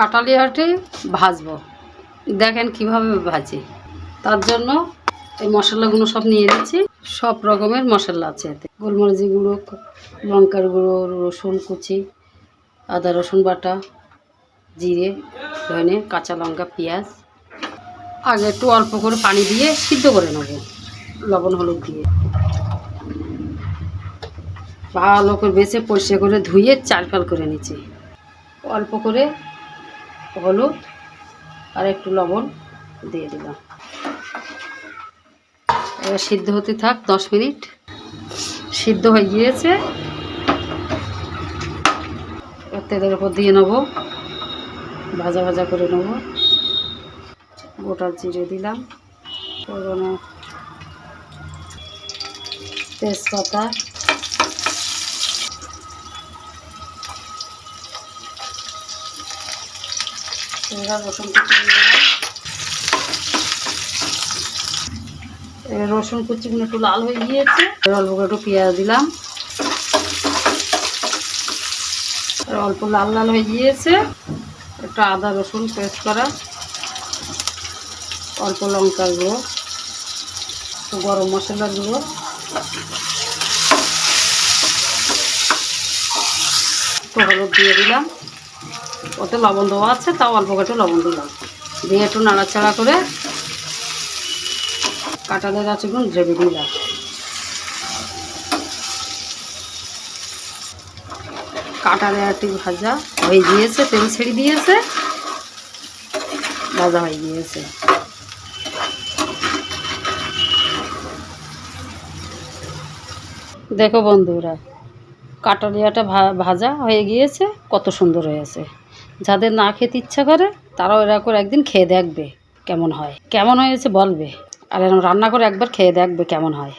কাটালিয়াটি ভাজবো, দেখেন কিভাবে ভাজি। তার জন্য এই মশলাগুলো সব নিয়ে নিচ্ছি। সব রকমের মশলা আছে এতে, গোলমরিচ গুঁড়ো, লঙ্কার গুঁড়ো, রসুন কুচি, আদা রসুন বাটা, জিরে, ধনে, কাঁচা লঙ্কা, পেঁয়াজ। আগে একটু অল্প করে পানি দিয়ে সিদ্ধ করে নেব, লবণ হলুদ দিয়ে। ভালো করে বেছে পরিষ্কার করে ধুয়ে চাল ফাল করে নিচ্ছি। অল্প করে হলুদ আর একটু লবণ দিয়ে দিলাম। এবার সিদ্ধ হতে থাক 10 মিনিট। সিদ্ধ হয়ে গিয়েছে, তেলের উপর দিয়ে নেব, ভাজা ভাজা করে নেব। গোটা জিরে দিলাম, ফোড়নে তেজপাতা, রসুন কুচি দিলাম। রসুন কুচিগুলো একটু লাল হয়ে গিয়েছে, অল্প করে একটু পেঁয়াজ দিলাম। অল্প লাল লাল হয়ে গিয়েছে, একটু আদা রসুন পেস্ট করা, অল্প লঙ্কার গুঁড়ো, একটু গরম মশলার গুঁড়ো, একটু হলুদ দিয়ে দিলাম। ওতে লবণ দেওয়া আছে, তাও অল্প একটু লবণ দিলাম। দিয়ে একটু নাড়াচাড়া করে কাঁঠালের আঁচগুলো গ্রেভি দিলাম। কাঁঠালের আঁটি ভাজা হয়ে গিয়েছে, তেল ছেড়ে দিয়েছে, ভাজা হয়ে গিয়েছে। দেখো বন্ধুরা, কাটালিয়াটা ভাজা হয়ে গিয়েছে, কত সুন্দর হয়েছে। যাদের না খেতে ইচ্ছা করে তারাও এরা করে একদিন খেয়ে দেখবে কেমন হয়, কেমন হয়েছে বলবে। আর এরকম রান্না করে একবার খেয়ে দেখবে কেমন হয়।